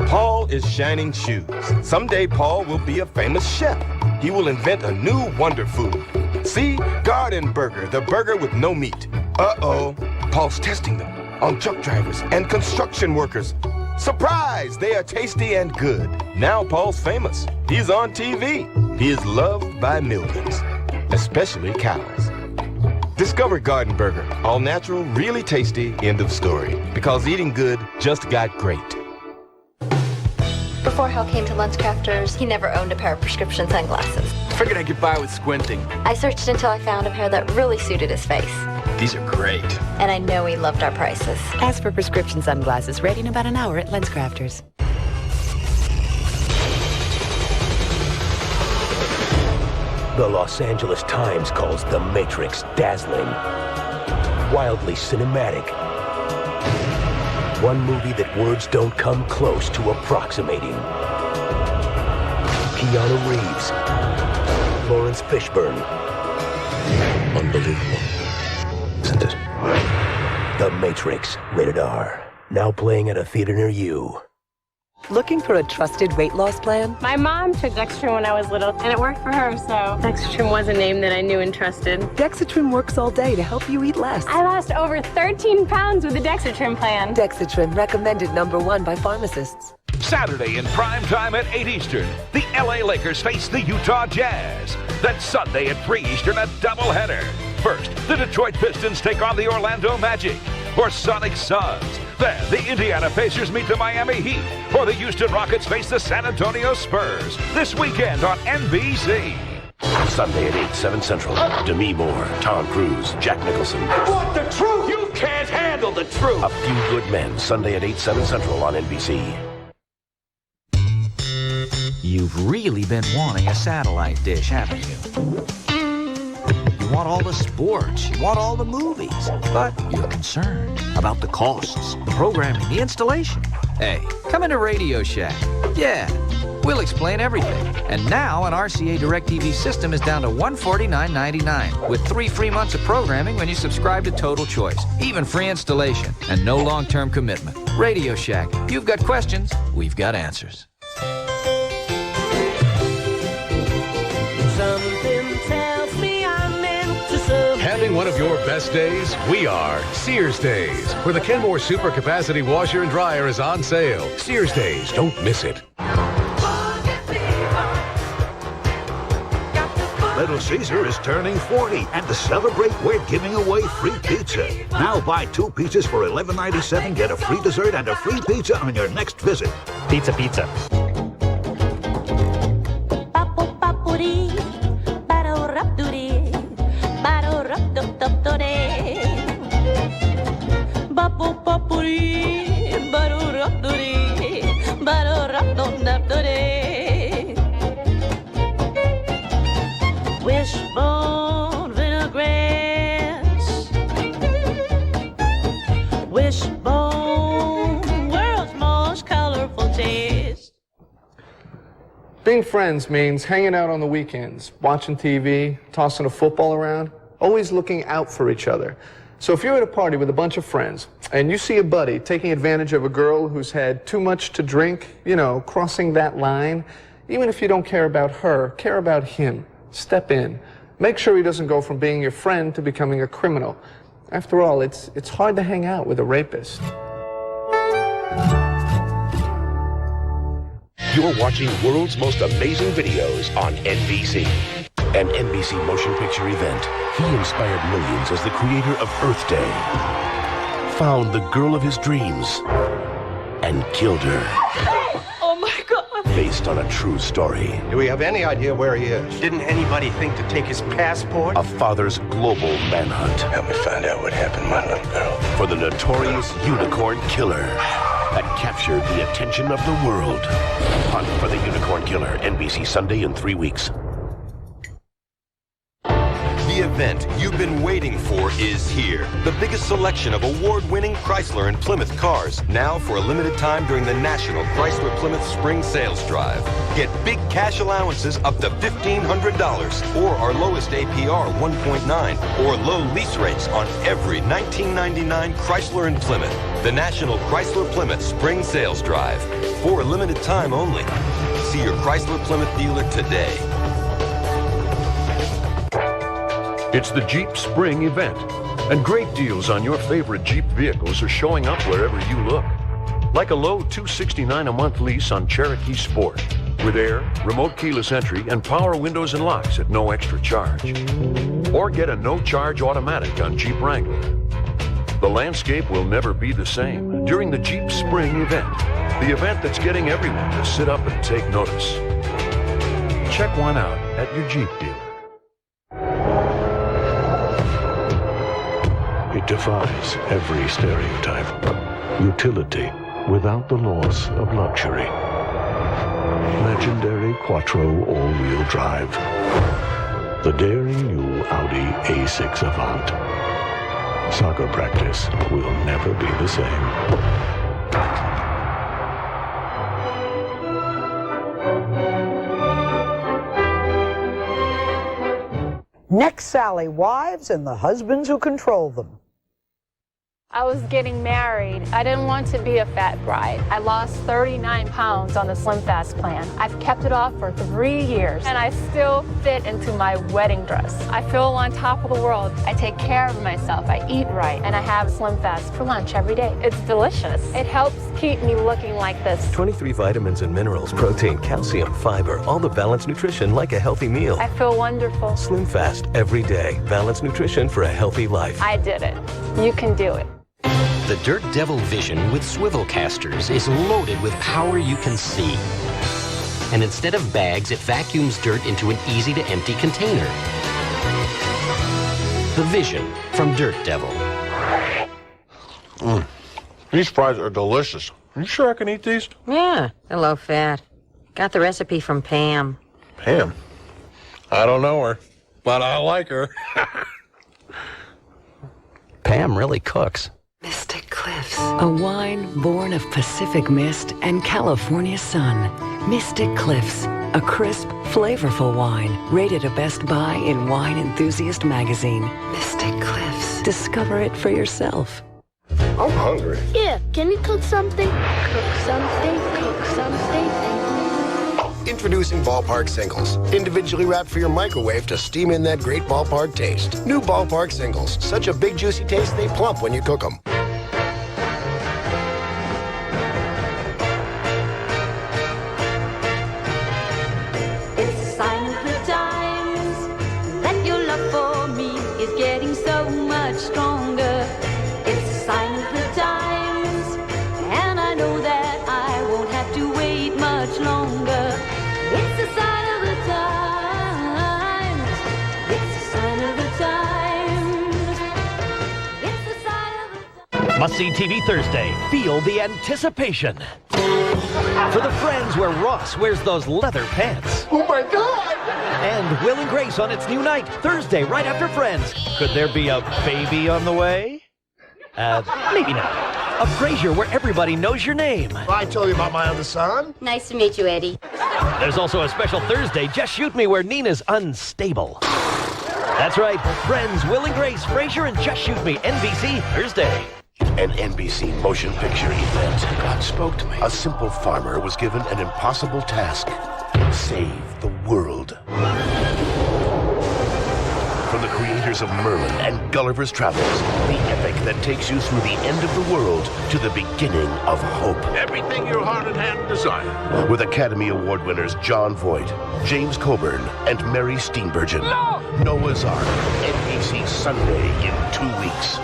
Paul is shining shoes. Someday Paul will be a famous chef. He will invent a new wonder food. See? Garden Burger, the burger with no meat. Uh-oh. Paul's testing them on truck drivers and construction workers. Surprise! They are tasty and good. Now Paul's famous. He's on TV. He is loved by millions, especially cows. Discover Garden Burger. All natural, really tasty, end of story. Because eating good just got great. Before Hal came to LensCrafters, he never owned a pair of prescription sunglasses. Figured I get by with squinting. I searched until I found a pair that really suited his face. These are great. And I know he loved our prices. Ask for prescription sunglasses ready in about an hour at LensCrafters. The Los Angeles Times calls The Matrix dazzling, wildly cinematic. One movie that words don't come close to approximating. Keanu Reeves, Lawrence Fishburne. Unbelievable, isn't it? The Matrix, rated R. Now playing at a theater near you. Looking for a trusted weight loss plan? My mom took Dexatrim when I was little, and it worked for her, so Dexatrim was a name that I knew and trusted. Dexatrim works all day to help you eat less. I lost over 13 pounds with the Dexatrim plan. Dexatrim, recommended #1 by pharmacists. Saturday in prime time at 8 Eastern, the LA Lakers face the Utah Jazz. Then Sunday at 3 Eastern, a doubleheader. First, the Detroit Pistons take on the Orlando Magic. Or Sonic Suns. Then the Indiana Pacers meet the Miami Heat. Or the Houston Rockets face the San Antonio Spurs. This weekend on NBC. Sunday at 8, 7 Central. Demi Moore, Tom Cruise, Jack Nicholson. Want the truth? You can't handle the truth. A Few Good Men, Sunday at 8, 7 Central on NBC. You've really been wanting a satellite dish, haven't you? You want all the sports, you want all the movies, but you're concerned about the costs, the programming, the installation. Hey, come into Radio Shack. Yeah, we'll explain everything. And now an RCA DirecTV system is down to $149.99 with 3 free months of programming when you subscribe to Total Choice. Even free installation and no long-term commitment. Radio Shack. You've got questions, we've got answers. Having one of your best days? We are Sears Days, where the Kenmore Super Capacity Washer and Dryer is on sale. Sears Days, don't miss it. Little Caesar is turning 40, and to celebrate, we're giving away free pizza. Now buy 2 pizzas for $11.97, get a free dessert and a free pizza on your next visit. Pizza, pizza. Wishbone vinaigrettes. Wishbone, world's most colorful taste. Being friends means hanging out on the weekends, watching TV, tossing a football around, always looking out for each other. So if you're at a party with a bunch of friends and you see a buddy taking advantage of a girl who's had too much to drink, you know, crossing that line, even if you don't care about her, care about him. Step in. Make sure he doesn't go from being your friend to becoming a criminal. After all, it's hard to hang out with a rapist. You're watching World's Most Amazing Videos on NBC. An NBC motion picture event. He inspired millions as the creator of Earth Day. Found the girl of his dreams and killed her. Oh my God. Based on a true story. Do we have any idea where he is? Didn't anybody think to take his passport? A father's global manhunt. Help me find out what happened to my little girl. For the notorious unicorn killer that captured the attention of the world. Hunt for the Unicorn Killer, NBC Sunday in 3 weeks. The event event you've been waiting for is here. The biggest selection of award-winning Chrysler and Plymouth cars, now for a limited time during the National Chrysler Plymouth Spring Sales Drive. Get big cash allowances up to $1,500, or our lowest APR 1.9, or low lease rates on every 1999 Chrysler and Plymouth. The National Chrysler Plymouth Spring Sales Drive, for a limited time only. See your Chrysler Plymouth dealer today. It's the Jeep Spring event, and great deals on your favorite Jeep vehicles are showing up wherever you look. Like a low $269 a month lease on Cherokee Sport, with air, remote keyless entry, and power windows and locks at no extra charge. Or get a no-charge automatic on Jeep Wrangler. The landscape will never be the same during the Jeep Spring event, the event that's getting everyone to sit up and take notice. Check one out at your Jeep dealer. It defies every stereotype. Utility without the loss of luxury. Legendary Quattro all-wheel drive. The daring new Audi A6 Avant. Soccer practice will never be the same. Next, Sally, wives and the husbands who control them. I was getting married. I didn't want to be a fat bride. I lost 39 pounds on the Slim Fast plan. I've kept it off for 3 years, and I still fit into my wedding dress. I feel on top of the world. I take care of myself. I eat right, and I have Slim Fast for lunch every day. It's delicious. It helps keep me looking like this. 23 vitamins and minerals, protein, calcium, fiber, all the balanced nutrition like a healthy meal. I feel wonderful. Slim Fast every day. Balanced nutrition for a healthy life. I did it. You can do it. The Dirt Devil Vision with swivel casters is loaded with power you can see. And instead of bags, it vacuums dirt into an easy-to-empty container. The Vision from Dirt Devil. These fries are delicious. Are you sure I can eat these? Yeah, they're low fat. Got the recipe from Pam. Pam? I don't know her, but I like her. Pam really cooks. Mystic Cliffs, a wine born of Pacific mist and California sun. Mystic Cliffs, a crisp, flavorful wine, rated a best buy in Wine Enthusiast magazine. Mystic Cliffs. Discover it for yourself. I'm hungry. Yeah, can you cook something? Cook something, cook something. Introducing Ballpark Singles. Individually wrapped for your microwave to steam in that great Ballpark taste. New Ballpark Singles. Such a big, juicy taste, they plump when you cook them. It's a sign of the times that your love for me is getting so much stronger. It's a sign of the times, and I know that I won't have to wait much longer. It's a sign of the times. It's a sign of the times. It's a sign of the times. Must-see TV Thursday. Feel the anticipation. For the Friends where Ross wears those leather pants. Oh my God! And Will and Grace on its new night, Thursday, right after Friends. Could there be a baby on the way? Maybe not. A Frasier where everybody knows your name. I told you about my other son. Nice to meet you, Eddie. There's also a special Thursday, Just Shoot Me, where Nina's unstable. That's right, Friends, Will and Grace, Frasier, and Just Shoot Me, NBC, Thursday. An NBC motion picture event. God spoke to me. A simple farmer was given an impossible task. Save the world. From the creators of Merlin and Gulliver's Travels, the epic that takes you through the end of the world to the beginning of hope. Everything your heart and hand desire. With Academy Award winners Jon Voight, James Coburn, and Mary Steenburgen. Noah's Ark, NBC Sunday in 2 weeks.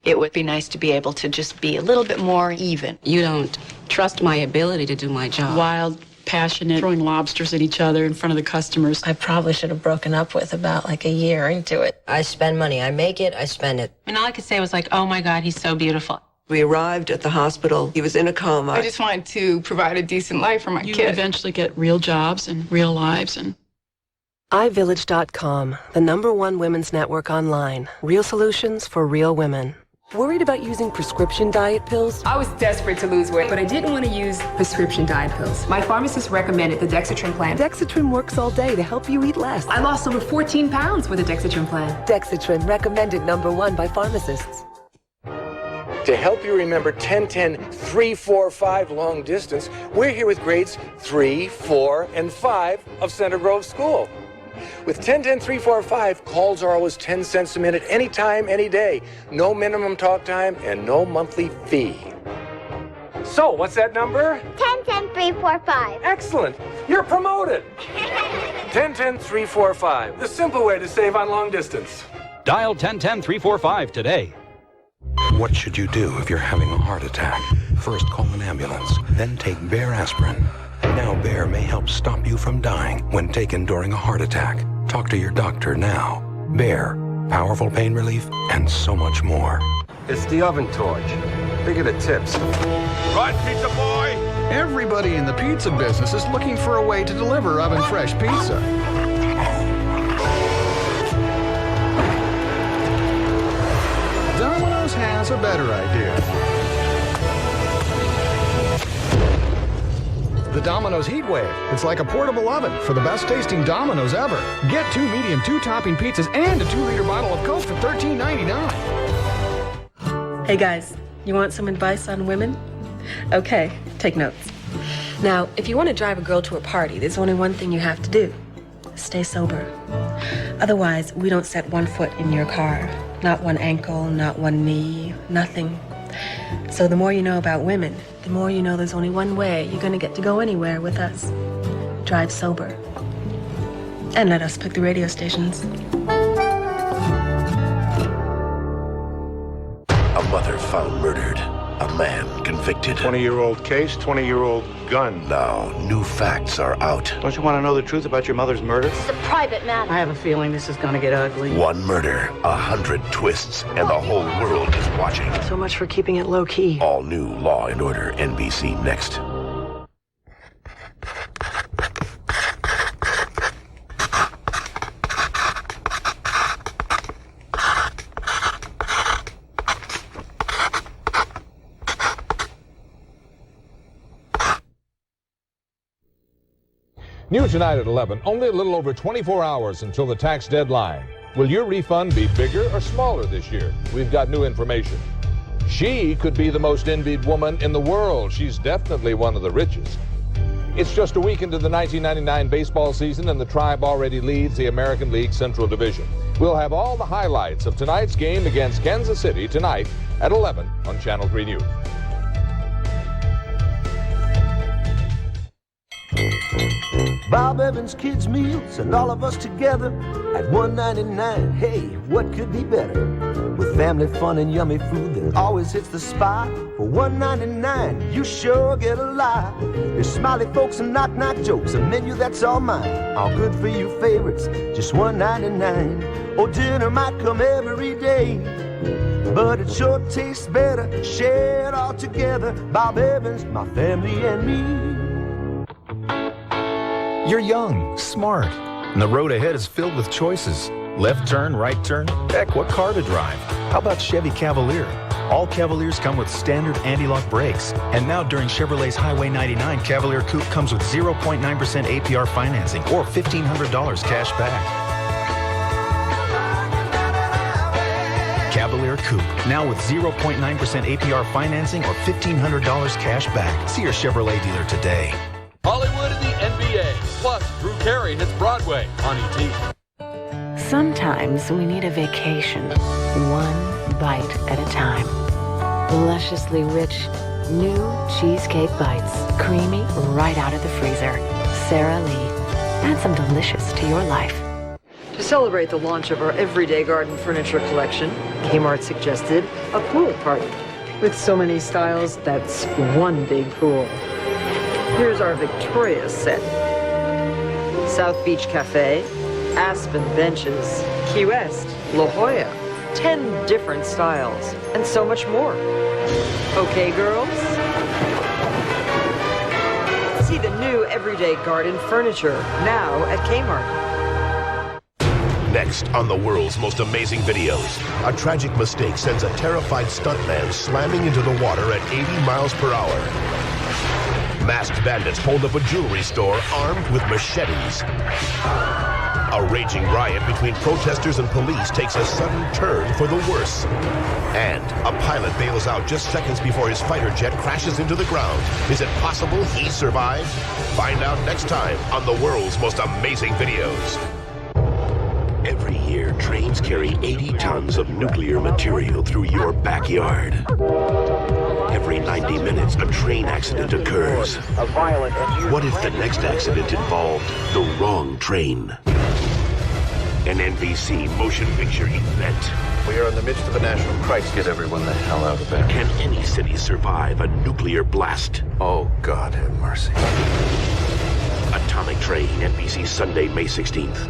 It would be nice to be able to just be a little bit more even. You don't trust my ability to do my job. Wild, passionate, throwing lobsters at each other in front of the customers. I probably should have broken up with about like a year into it. I spend money. I make it, I spend it. And all I could say was like, oh my God, he's so beautiful. We arrived at the hospital. He was in a coma. I just wanted to provide a decent life for my You kid. eventually get real jobs and real lives, and iVillage.com, the #1 women's network online. Real solutions for real women. Worried about using prescription diet pills? I was desperate to lose weight, but I didn't want to use prescription diet pills. My pharmacist recommended the Dexatrin plan. Dexatrin works all day to help you eat less. I lost over 14 pounds with the Dexatrin plan. Dexatrin, recommended #1 by pharmacists. To help you remember 10-10-3-4-5 long distance, we're here with grades 3, 4, and 5 of Center Grove School. With 10-10-3-4-5, calls are always 10 cents a minute, anytime, any day. No minimum talk time and no monthly fee. So, what's that number? 10-10-3-4-5. Excellent. You're promoted. 10-10-3-4-5, the simple way to save on long distance. Dial 10-10-345 today. What should you do if you're having a heart attack? First, call an ambulance, then take Bayer aspirin. Now Bayer may help stop you from dying when taken during a heart attack. Talk to your doctor now. Bayer, powerful pain relief and so much more. It's the oven torch. Think of the tips. Right, pizza boy? Everybody in the pizza business is looking for a way to deliver oven-fresh pizza. Domino's has a better idea. The Domino's Heatwave. It's like a portable oven for the best tasting Domino's ever. Get 2 medium 2-topping pizzas and a 2-liter bottle of Coke for $13.99. Hey guys, you want some advice on women? Okay, take notes. Now, if you want to drive a girl to a party, there's only one thing you have to do. Stay sober. Otherwise, we don't set one foot in your car. Not one ankle, not one knee, nothing. So the more you know about women, the more you know there's only one way you're going to get to go anywhere with us. Drive sober. And let us pick the radio stations. A mother found murdered. A man convicted. 20-year-old case, 20-year-old gun. Now, new facts are out. Don't you want to know the truth about your mother's murder? It's a private matter. I have a feeling this is going to get ugly. One murder, 100 twists, and the whole world is watching. So much for keeping it low-key. All new Law & Order, NBC next. New tonight at 11, only a little over 24 hours until the tax deadline. Will your refund be bigger or smaller this year? We've got new information. She could be the most envied woman in the world. She's definitely one of the richest. It's just a week into the 1999 baseball season, and the Tribe already leads the American League Central Division. We'll have all the highlights of tonight's game against Kansas City tonight at 11 on Channel 3 News. Bob Evans Kids Meals and all of us together at $1.99. Hey, what could be better? With family fun and yummy food that always hits the spot. For $1.99, you sure get a lot. There's smiley folks and knock-knock jokes, a menu that's all mine. All good for you favorites, just $1.99. Oh, dinner might come every day, but it sure tastes better shared all together. Bob Evans, my family and me. You're young, smart, and the road ahead is filled with choices. Left turn, right turn, heck, what car to drive? How about Chevy Cavalier? All Cavaliers come with standard anti-lock brakes. And now during Chevrolet's Highway 99, Cavalier Coupe comes with 0.9% APR financing or $1,500 cash back. Cavalier Coupe, now with 0.9% APR financing or $1,500 cash back. See your Chevrolet dealer today. Hollywood and the NBA, plus Drew Carey hits Broadway on ET. Sometimes we need a vacation, one bite at a time. Lusciously rich, new cheesecake bites, creamy right out of the freezer. Sara Lee, add some delicious to your life. To celebrate the launch of our everyday garden furniture collection, Kmart suggested a pool party. With so many styles, that's one big pool. Here's our Victoria set. South Beach Cafe, Aspen Benches, Key West, La Jolla, 10 different styles, and so much more. Okay, girls? See the new everyday garden furniture now at Kmart. Next on the world's most amazing videos, a tragic mistake sends a terrified stuntman slamming into the water at 80 miles per hour. Masked bandits hold up a jewelry store armed with machetes. A raging riot between protesters and police takes a sudden turn for the worse. And a pilot bails out just seconds before his fighter jet crashes into the ground. Is it possible he survived? Find out next time on the world's most amazing videos. Every year, trains carry 80 tons of nuclear material through your backyard. Every 90 minutes, a train accident occurs. What if the next accident involved the wrong train? An NBC motion picture event. We are in the midst of a national crisis. Get everyone the hell out of there. Can any city survive a nuclear blast? Oh, God have mercy. Atomic Train, NBC Sunday, May 16th.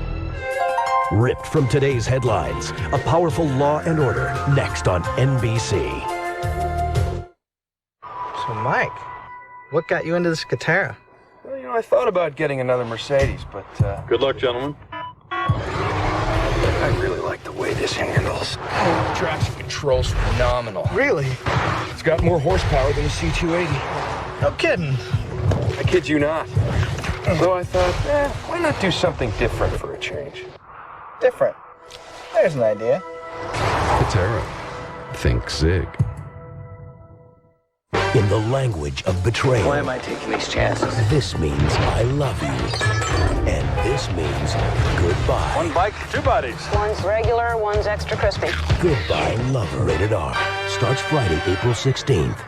Ripped from today's headlines, a powerful Law and Order, next on NBC. So, Mike, what got you into this Catera? Well, I thought about getting another Mercedes, but... Good luck, gentlemen. I really like the way this handles. Traction control's phenomenal. Really? It's got more horsepower than a C280. No kidding. I kid you not. So I thought, why not do something different for a change? Different. There's an idea. Catera. Think Zig. In the language of betrayal. Why am I taking these chances? This means I love you. And this means goodbye. One bike, two bodies. One's regular, one's extra crispy. Goodbye, Lover. Rated R. Starts Friday, April 16th.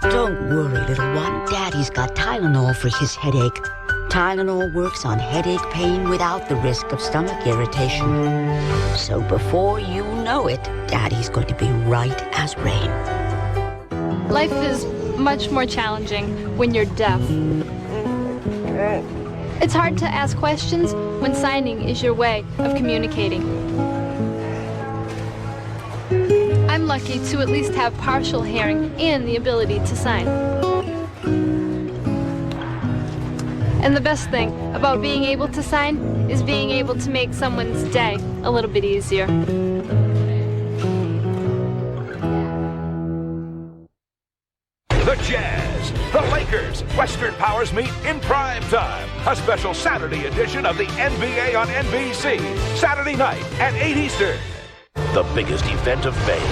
Don't worry, little one. Daddy's got Tylenol for his headache. Tylenol works on headache pain without the risk of stomach irritation. So before you know it, Daddy's going to be right as rain. Life is much more challenging when you're deaf. It's hard to ask questions when signing is your way of communicating. I'm lucky to at least have partial hearing and the ability to sign. And the best thing about being able to sign is being able to make someone's day a little bit easier. The Jazz, the Lakers, Western Powers meet in prime time. A special Saturday edition of the NBA on NBC. Saturday night at 8 Eastern. The biggest event of May.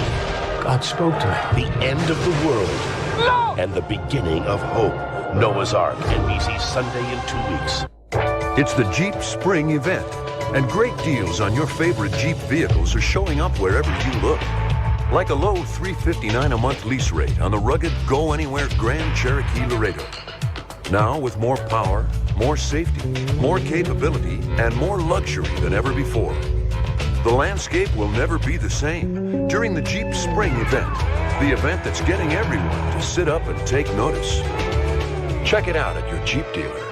God spoke to me. The end of the world. No! And the beginning of hope. Noah's Ark, NBC Sunday in 2 weeks. It's the Jeep Spring event. And great deals on your favorite Jeep vehicles are showing up wherever you look. Like a low $359 a month lease rate on the rugged Go Anywhere Grand Cherokee Laredo. Now with more power, more safety, more capability, and more luxury than ever before. The landscape will never be the same during the Jeep Spring event, the event that's getting everyone to sit up and take notice. Check it out at your Jeep dealer.